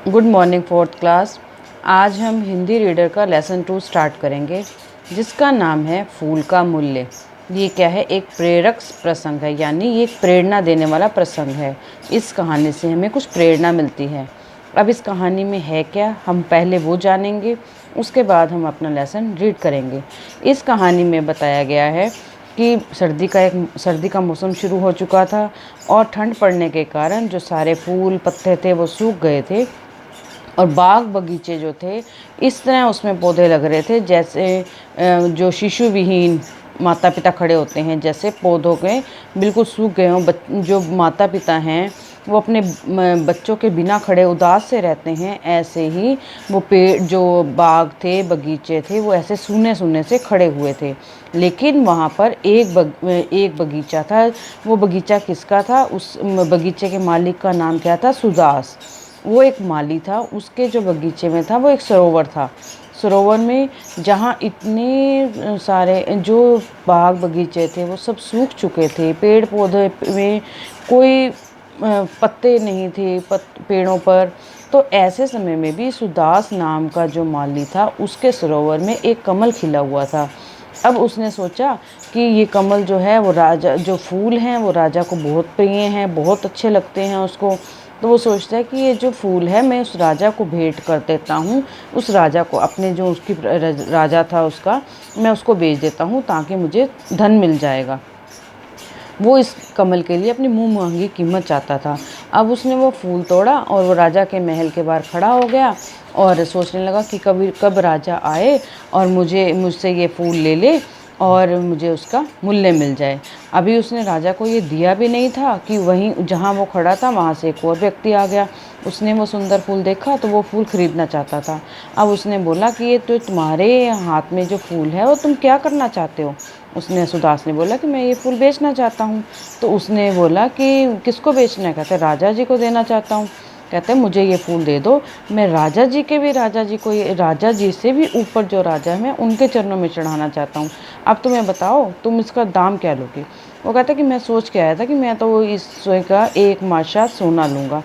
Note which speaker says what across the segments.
Speaker 1: Good morning fourth class. आज हम Hindi reader का लेसन 2 स्टार्ट करेंगे, जिसका नाम है फूल का मूल्य। ये क्या है? एक प्रेरक प्रसंग है, यानी ये एक प्रेरणा देने वाला प्रसंग है। इस कहानी से हमें कुछ प्रेरणा मिलती है। अब इस कहानी में है क्या, हम पहले वो जानेंगे, उसके बाद हम अपना लेसन रीड करेंगे। इस कहानी में बताया गया है कि सर्दी का मौसम शुरू हो चुका था और ठंड पड़ने के कारण जो सारे फूल पत्ते थे वो सूख गए थे और बाग बगीचे जो थे इस तरह उसमें पौधे लग रहे थे जैसे जो शिशु विहीन माता पिता खड़े होते हैं, जैसे पौधों के बिल्कुल सूख गए हों। जो माता पिता हैं वो अपने बच्चों के बिना खड़े उदास से रहते हैं, ऐसे ही वो पेड़ जो बाग थे बगीचे थे वो ऐसे सूने सूने से खड़े हुए थे। लेकिन वहाँ पर एक बगीचा था। वो बगीचा किसका था? उस बगीचे के मालिक का नाम क्या था? सुदास। वो एक माली था। उसके जो बगीचे में था वो एक सरोवर था। सरोवर में जहाँ इतने सारे जो बाग बगीचे थे वो सब सूख चुके थे, पेड़ पौधे में कोई पत्ते नहीं थे पेड़ों पर। तो ऐसे समय में भी सुदास नाम का जो माली था उसके सरोवर में एक कमल खिला हुआ था। अब उसने सोचा कि ये कमल जो है वो राजा, जो फूल हैं वो राजा को बहुत प्रिय हैं, बहुत अच्छे लगते हैं उसको। तो वो सोचता है कि ये जो फूल है मैं उस राजा को भेंट कर देता हूँ। उस राजा को, अपने जो उसकी राजा था उसका, मैं उसको बेच देता हूँ ताकि मुझे धन मिल जाएगा। वो इस कमल के लिए अपनी मुँह मांगी कीमत चाहता था। अब उसने वो फूल तोड़ा और वो राजा के महल के बाहर खड़ा हो गया और सोचने लगा कि कब राजा आए और मुझसे ये फूल ले ले और मुझे उसका मूल्य मिल जाए। अभी उसने राजा को ये दिया भी नहीं था कि वहीं जहाँ वो खड़ा था वहाँ से एक और व्यक्ति आ गया। उसने वो सुंदर फूल देखा तो वो फूल खरीदना चाहता था। अब उसने बोला कि ये तो तुम्हारे हाथ में जो फूल है वो तुम क्या करना चाहते हो? सुदास ने बोला कि मैं ये फूल बेचना चाहता हूँ। तो उसने बोला कि किसको बेचना है? कहते राजा जी को देना चाहता हूँ। कहते मुझे ये फूल दे दो, मैं राजा जी के भी, राजा जी से भी ऊपर जो राजा है उनके चरणों में चढ़ाना चाहता हूँ। अब तुम्हें बताओ तुम इसका दाम क्या लोगे? वो कहता कि मैं सोच के आया था कि मैं तो इस का 1 माशा सोना लूँगा।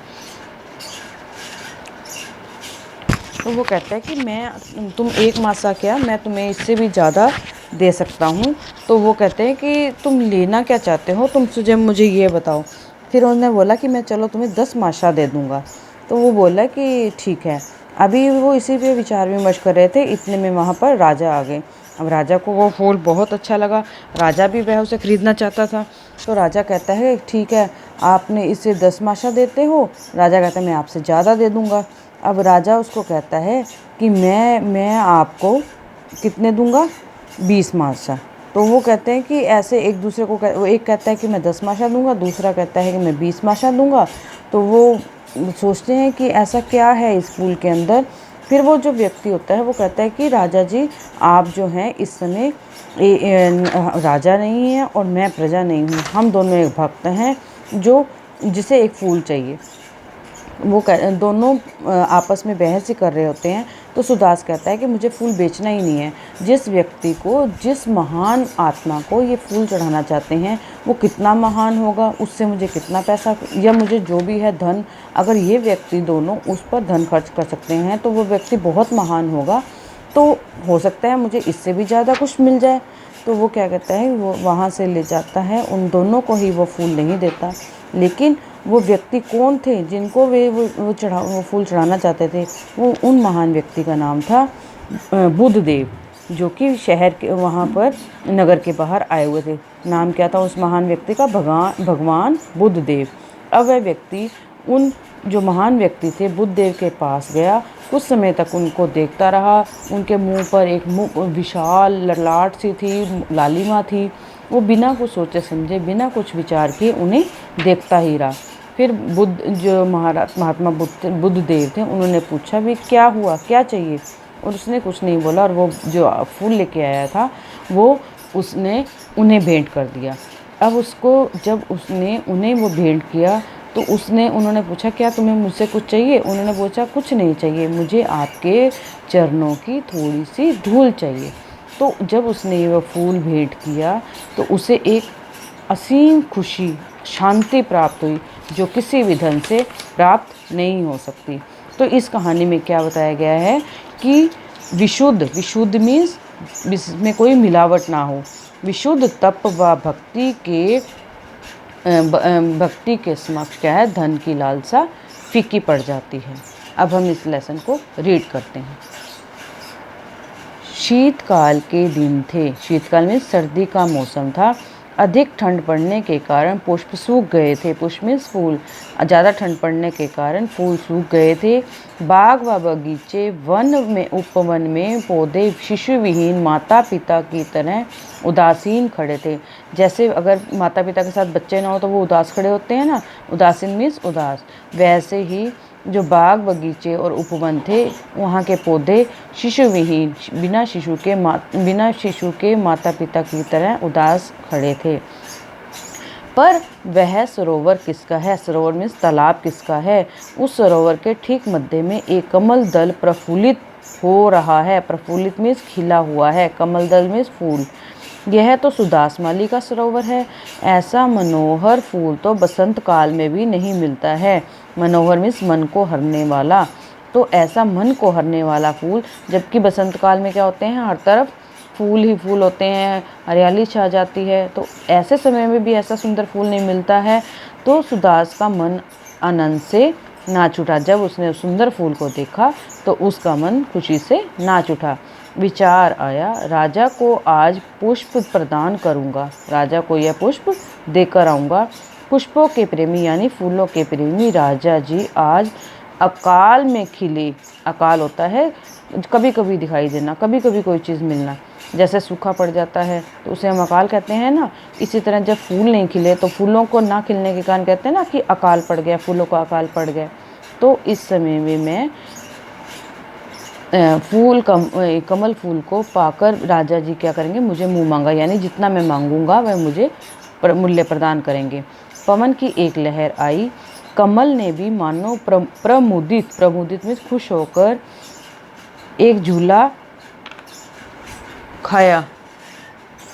Speaker 1: तो वो कहता है कि तुम 1 मासा क्या, मैं तुम्हें इससे भी ज़्यादा दे सकता हूँ। तो वो कहते हैं कि तुम लेना क्या चाहते हो, तुम मुझे ये बताओ। फिर उन्होंने बोला कि मैं चलो तुम्हें 10 माशा दे दूँगा। तो वो बोला कि ठीक है। अभी वो इसी पे विचार विमर्श कर रहे थे, इतने में वहाँ पर राजा आ गए। अब राजा को वो फूल बहुत अच्छा लगा, राजा भी वह उसे खरीदना चाहता था। तो राजा कहता है ठीक है, आपने इसे 10 माशा देते हो? राजा कहता है मैं आपसे ज़्यादा दे दूँगा। अब राजा उसको कहता है कि मैं आपको कितने दूंगा? 20 मासा। तो वो कहते हैं कि ऐसे एक दूसरे को वो एक कहता है कि मैं 10 मासा दूंगा, दूसरा कहता है कि मैं 20 मासा दूंगा। तो वो सोचते हैं कि ऐसा क्या है इस फूल के अंदर। फिर वो जो व्यक्ति होता है वो कहता है कि राजा जी, आप जो हैं इस समय राजा नहीं हैं और मैं प्रजा नहीं हूँ, हम दोनों एक भक्त हैं जो जिसे एक फूल चाहिए। वो दोनों आपस में बहस ही कर रहे होते हैं। तो सुदास कहता है कि मुझे फूल बेचना ही नहीं है। जिस व्यक्ति को, जिस महान आत्मा को ये फूल चढ़ाना चाहते हैं वो कितना महान होगा, उससे मुझे कितना पैसा या मुझे जो भी है धन, अगर ये व्यक्ति दोनों उस पर धन खर्च कर सकते हैं तो वो व्यक्ति बहुत महान होगा। तो हो सकता है मुझे इससे भी ज़्यादा कुछ मिल जाए। तो वो क्या कहता है, वो वहाँ से ले जाता है, उन दोनों को ही वो फूल नहीं देता। लेकिन वो व्यक्ति कौन थे जिनको वो फूल चढ़ाना चाहते थे? वो उन महान व्यक्ति का नाम था बुद्ध देव, जो कि शहर के वहाँ पर नगर के बाहर आए हुए थे। नाम क्या था उस महान व्यक्ति का? भगवान बुद्ध देव। अब वह व्यक्ति उन जो महान व्यक्ति थे बुद्ध देव के पास गया, कुछ समय तक उनको देखता रहा। उनके मुंह पर एक विशाल ललाट सी थी, लालिमा थी। वो बिना कुछ सोचे समझे, बिना कुछ विचार किए उन्हें देखता ही रहा। फिर जो महात्मा बुद्ध देव थे उन्होंने पूछा भी क्या हुआ, क्या चाहिए? और उसने कुछ नहीं बोला और वो जो फूल लेके आया था वो उसने उन्हें भेंट कर दिया। अब जब उसने उन्हें वो भेंट किया तो उन्होंने पूछा क्या तुम्हें मुझसे कुछ चाहिए? उन्होंने पूछा कुछ नहीं चाहिए, मुझे आपके चरणों की थोड़ी सी धूल चाहिए। तो जब उसने ये वो फूल भेंट किया तो उसे एक असीम खुशी, शांति प्राप्त हुई जो किसी भी धन से प्राप्त नहीं हो सकती। तो इस कहानी में क्या बताया गया है कि विशुद्ध मीन्स इसमें कोई मिलावट ना हो, विशुद्ध तप व भक्ति के समक्ष क्या है, धन की लालसा फीकी पड़ जाती है। अब हम इस लेसन को रीड करते हैं। शीतकाल के दिन थे। शीतकाल में सर्दी का मौसम था। अधिक ठंड पड़ने के कारण पुष्प सूख गए थे। पुष्प में फूल, ज़्यादा ठंड पड़ने के कारण फूल सूख गए थे। बाग व बगीचे, वन में, उपवन में पौधे शिशु विहीन माता पिता की तरह उदासीन खड़े थे। जैसे अगर माता पिता के साथ बच्चे ना हो तो वो उदास खड़े होते हैं ना, उदासीन मीन्स उदास, वैसे ही जो बाग बगीचे और उपवन थे वहाँ के पौधे शिशु विहीन, बिना शिशु के माता पिता की तरह उदास खड़े थे। पर वह सरोवर किसका है? सरोवर में तालाब किसका है? उस सरोवर के ठीक मध्य में एक कमल दल प्रफुल्लित हो रहा है। प्रफुल्लित मीन्स खिला हुआ है, कमल दल मीन्स फूल। यह तो सुदास माली का सरोवर है। ऐसा मनोहर फूल तो बसंत काल में भी नहीं मिलता है। मनोहर मीन्स मन को हरने वाला। तो ऐसा मन को हरने वाला फूल, जबकि बसंत काल में क्या होते हैं, हर तरफ फूल ही फूल होते हैं, हरियाली छा जाती है, तो ऐसे समय में भी ऐसा सुंदर फूल नहीं मिलता है। तो सुदास का मन आनंद से नाच उठा। जब उसने उस सुंदर फूल को देखा तो उसका मन खुशी से नाच उठा। विचार आया, राजा को आज पुष्प प्रदान करूंगा, राजा को यह पुष्प देकर आऊँगा। पुष्पों के प्रेमी यानी फूलों के प्रेमी राजा जी आज अकाल में खिले। अकाल होता है कभी कभी दिखाई देना, कभी कभी कोई चीज़ मिलना, जैसे सूखा पड़ जाता है तो उसे हम अकाल कहते हैं ना। इसी तरह जब फूल नहीं खिले तो फूलों को ना खिलने के कारण कहते हैं ना कि अकाल पड़ गया, फूलों का अकाल पड़ गया। तो इस समय में मैं कमल फूल को पाकर राजा जी क्या करेंगे, मुझे मुँह मांगा यानी जितना मैं मांगूंगा वह मुझे मूल्य प्रदान करेंगे। पवन की एक लहर आई। कमल ने भी मानो प्रमुदित में खुश होकर एक झूला खाया।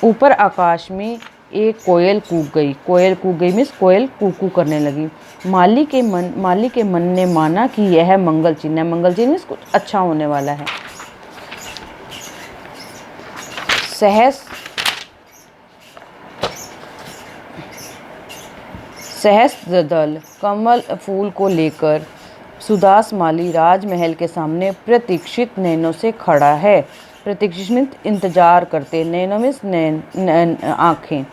Speaker 1: ऊपर आकाश में एक कोयल कूक गई। कोयल कूक गई मीन्स कोयल कूकू करने लगी। माली के मन ने माना कि यह मंगल चिन्ह है। मंगल चिन्ह मीन्स कुछ अच्छा होने वाला है। सहस्त्र दल कमल फूल को लेकर सुदास माली राजमहल के सामने प्रतीक्षित नैनों से खड़ा है। प्रतीक्षित इंतजार करते, नैनों में आँखें।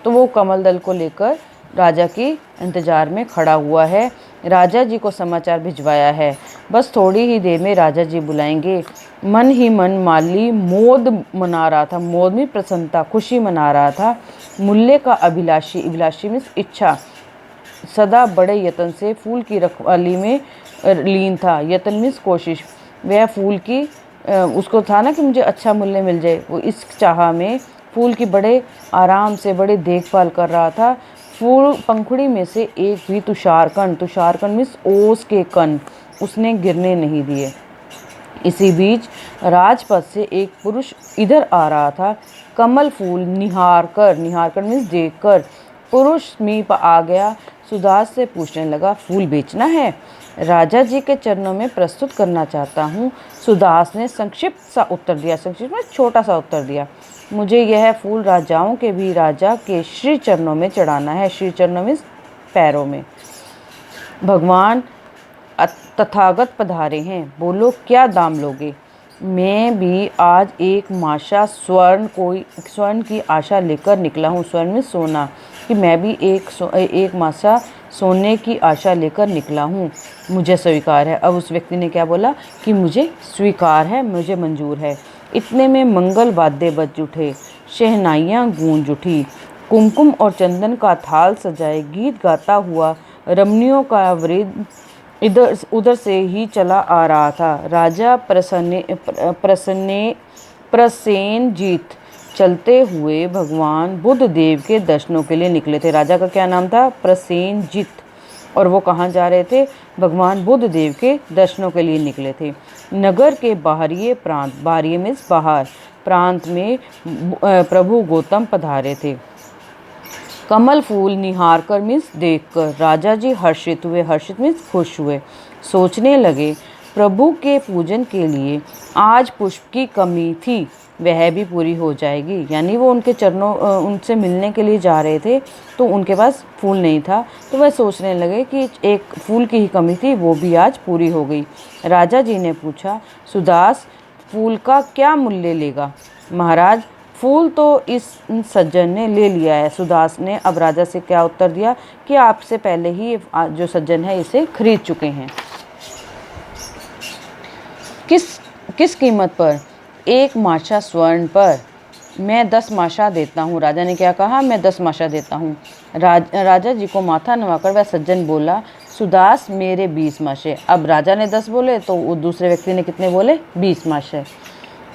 Speaker 1: तो वो कमल दल को लेकर राजा की इंतजार में खड़ा हुआ है। राजा जी को समाचार भिजवाया है, बस थोड़ी ही देर में राजा जी बुलाएंगे। मन ही मन माली मोद मना रहा था। मोद में प्रसन्नता, खुशी मना रहा था। मूल्य का अभिलाषी मीन्स इच्छा, सदा बड़े यत्न से फूल की रखवाली में लीन था। यत्न मीन्स कोशिश। वह फूल की उसको था ना कि मुझे अच्छा मूल्य मिल जाए, वो इस चाह में फूल की बड़े आराम से बड़े देखभाल कर रहा था। फूल पंखुड़ी में से एक भी तुषारकण मीन्स ओस के कण उसने गिरने नहीं दिए। इसी बीच राजपथ से एक पुरुष इधर आ रहा था। कमल फूल निहार मीन्स देखकर पुरुष समीप आ गया। सुदास से पूछने लगा, फूल बेचना है? राजा जी के चरणों में प्रस्तुत करना चाहता हूँ। सुदास ने संक्षिप्त सा उत्तर दिया। संक्षिप्त में छोटा सा उत्तर दिया। मुझे यह फूल राजाओं के भी राजा के श्री चरणों में चढ़ाना है। श्री चरणों में पैरों में। भगवान तथागत पधारे हैं, बोलो क्या दाम लोगे? मैं भी आज एक माशा स्वर्ण की आशा लेकर निकला हूँ। स्वर्ण में सोना, कि मैं भी एक माशा सोने की आशा लेकर निकला हूँ, मुझे स्वीकार है। अब उस व्यक्ति ने क्या बोला कि मुझे स्वीकार है, मुझे मंजूर है। इतने में मंगल वाद्य बज उठे, शहनाइयाँ गूंज उठी, कुमकुम और चंदन का थाल सजाए गीत गाता हुआ रमणियों का वृंद इधर उधर से ही चला आ रहा था। राजा प्रसेनजीत चलते हुए भगवान बुद्ध देव के दर्शनों के लिए निकले थे। राजा का क्या नाम था? प्रसेनजीत। और वो कहाँ जा रहे थे? भगवान बुद्ध देव के दर्शनों के लिए निकले थे। नगर के बाहरी प्रांत, बाहरी मीन्स बाहर प्रांत में प्रभु गौतम पधारे थे। कमल फूल निहार कर मीन्स देख कर राजा जी हर्षित हुए। हर्षित मीन्स खुश हुए। सोचने लगे, प्रभु के पूजन के लिए आज पुष्प की कमी थी, वह भी पूरी हो जाएगी। यानी वो उनके चरणों उनसे मिलने के लिए जा रहे थे, तो उनके पास फूल नहीं था, तो वह सोचने लगे कि एक फूल की ही कमी थी, वो भी आज पूरी हो गई। राजा जी ने पूछा, सुदास फूल का क्या मूल्य लेगा? महाराज, फूल तो इस सज्जन ने ले लिया है। सुदास ने अब राजा से क्या उत्तर दिया कि आपसे पहले ही जो सज्जन है इसे खरीद चुके हैं। किस कीमत पर? 1 माशा स्वर्ण पर। मैं 10 माशा देता हूँ। राजा ने क्या कहा? मैं 10 माशा देता हूँ। राजा जी को माथा नवाकर वह सज्जन बोला, सुदास मेरे 20 माशे। अब राजा ने 10 बोले तो वो दूसरे व्यक्ति ने कितने बोले? 20 माशे।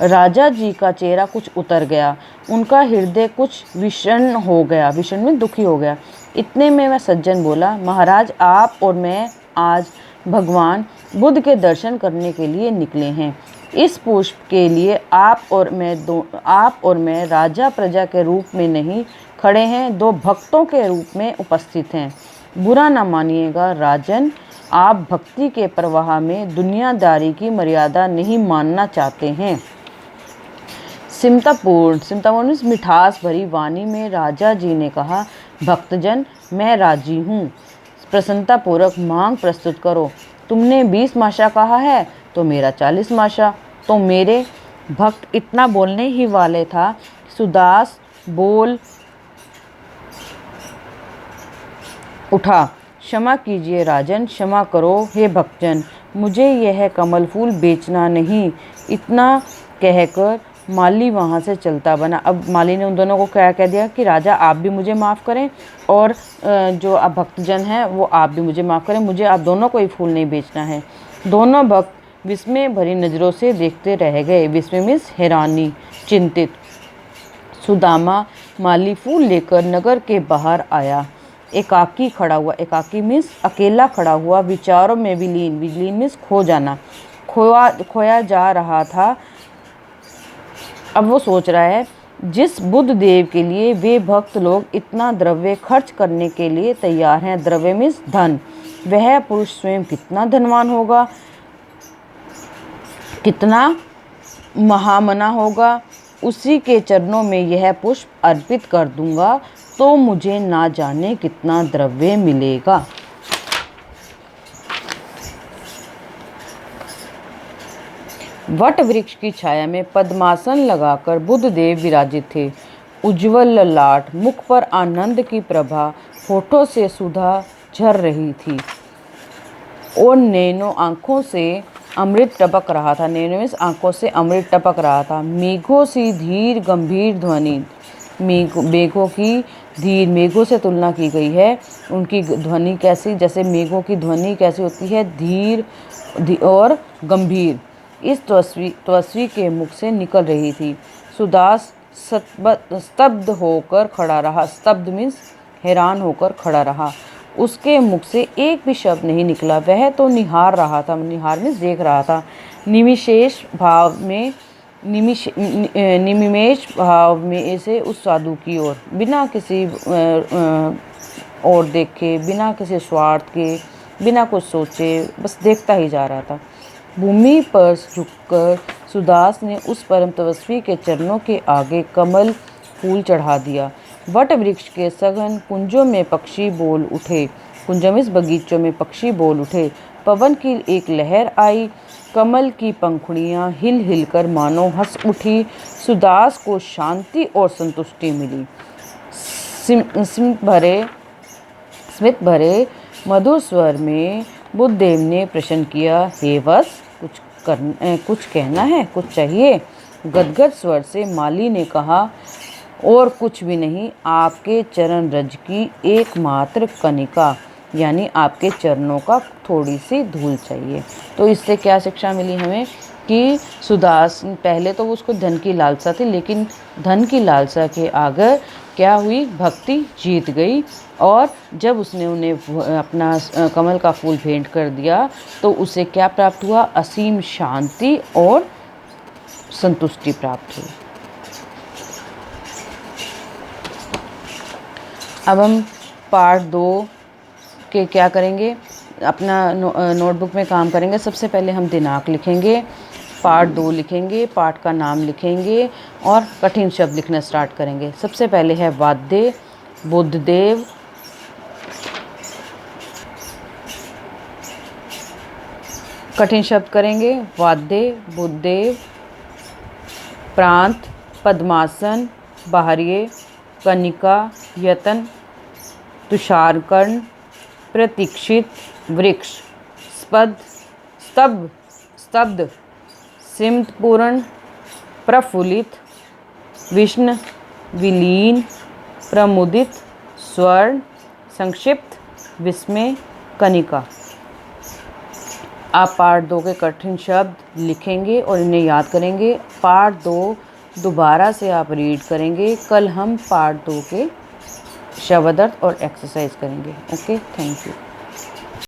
Speaker 1: राजा जी का चेहरा कुछ उतर गया, उनका हृदय कुछ विषण हो गया, विषण में दुखी हो गया। इतने में वह सज्जन बोला, महाराज आप और मैं आज भगवान बुद्ध के दर्शन करने के लिए निकले हैं। इस पुष्प के लिए आप और मैं राजा प्रजा के रूप में नहीं खड़े हैं, 2 भक्तों के रूप में उपस्थित हैं। बुरा न मानिएगा राजन, आप भक्ति के प्रवाह में दुनियादारी की मर्यादा नहीं मानना चाहते हैं। सिमतापूर्ण मिठास भरी वाणी में राजा जी ने कहा, भक्तजन मैं राजी हूँ, प्रसन्नतापूर्वक मांग प्रस्तुत करो। तुमने 20 माशा कहा है तो मेरा 40 माशा। तो मेरे भक्त इतना बोलने ही वाले था, सुदास बोल उठा, क्षमा कीजिए राजन, क्षमा करो हे भक्तजन, मुझे यह कमल फूल बेचना नहीं। इतना कहकर माली वहाँ से चलता बना। अब माली ने उन दोनों को क्या कह दिया कि राजा आप भी मुझे माफ़ करें और जो आप भक्तजन हैं वो आप भी मुझे माफ़ करें, मुझे आप दोनों को ही फूल नहीं बेचना है। दोनों भक्त विस्मय भरी नज़रों से देखते रह गए। विस्मय मीन्स हैरानी, चिंतित। सुदामा माली फूल लेकर नगर के बाहर आया, एकाकी खड़ा हुआ। एकाकी मीन्स अकेला खड़ा हुआ, विचारों में विलीन मीन्स खो जाना, खोया जा रहा था। अब वो सोच रहा है, जिस बुद्ध देव के लिए वे भक्त लोग इतना द्रव्य खर्च करने के लिए तैयार हैं, द्रव्य मीन्स धन, वह पुरुष स्वयं कितना धनवान होगा, कितना महामना होगा। उसी के चरणों में यह पुष्प अर्पित कर दूंगा तो मुझे ना जाने कितना द्रव्य मिलेगा। वट वृक्ष की छाया में पद्मासन लगाकर बुद्ध देव विराजित थे। उज्ज्वल ललाट, मुख पर आनंद की प्रभा, होठों से सुधा झर रही थी और नैनों आंखों से अमृत टपक रहा था। नैनों मीन्स आंखों से अमृत टपक रहा था। मेघों सी धीर गंभीर ध्वनि, मेघों की धीर, मेघों से तुलना की गई है। उनकी ध्वनि कैसी, जैसे मेघों की ध्वनि कैसी होती है, धीर और गंभीर, इस तपस्वी के मुख से निकल रही थी। सुदास स्तब्ध होकर खड़ा रहा। स्तब्ध मीन्स हैरान होकर खड़ा रहा। उसके मुख से एक भी शब्द नहीं निकला। वह तो निहार रहा था, निहार मीन्स देख रहा था, निमिषेष भाव में से उस साधु की ओर, बिना किसी और देखे, बिना किसी स्वार्थ के, बिना कुछ सोचे, बस देखता ही जा रहा था। भूमि पर झुककर सुदास ने उस परम तपस्वी के चरणों के आगे कमल फूल चढ़ा दिया। वट वृक्ष के सघन कुंजों में पक्षी बोल उठे। कुंजों में बगीचों में पक्षी बोल उठे। पवन की एक लहर आई, कमल की पंखुड़ियां हिल हिल कर मानो हंस उठी। सुदास को शांति और संतुष्टि मिली। स्मित भरे मधुर स्वर में बुद्धदेव ने प्रश्न किया, हे वत्स, कुछ कहना है, कुछ चाहिए? गदगद स्वर से माली ने कहा, और कुछ भी नहीं, आपके चरण रज की एकमात्र कणिका, यानी आपके चरणों का थोड़ी सी धूल चाहिए। तो इससे क्या शिक्षा मिली हमें कि सुदास, पहले तो उसको धन की लालसा थी, लेकिन धन की लालसा के आगे क्या हुई, भक्ति जीत गई। और जब उसने उन्हें अपना कमल का फूल भेंट कर दिया तो उसे क्या प्राप्त हुआ, असीम शांति और संतुष्टि प्राप्त हुई। अब हम पार्ट 2 के क्या करेंगे, अपना नोटबुक में काम करेंगे। सबसे पहले हम दिनांक लिखेंगे, पार्ट 2 लिखेंगे, पार्ट का नाम लिखेंगे और कठिन शब्द लिखना स्टार्ट करेंगे। सबसे पहले है वाद्य, बुद्धदेव, कठिन शब्द करेंगे वाद्य, बुद्धदेव, प्रांत, पद्मासन, बाहर्य, कनिका, यतन, तुषारकर्ण, प्रतीक्षित, वृक्ष, स्तब्ध, सिमतपूर्ण, प्रफुल्लित, विष्ण, विलीन, प्रमुदित, स्वर्ण, संक्षिप्त, विस्मय, कनिका। आप पार्ट 2 के कठिन शब्द लिखेंगे और इन्हें याद करेंगे। पार्ट 2 दोबारा से आप रीड करेंगे। कल हम पार्ट 2 के शब्द अर्थ और एक्सरसाइज करेंगे। Okay, thank you.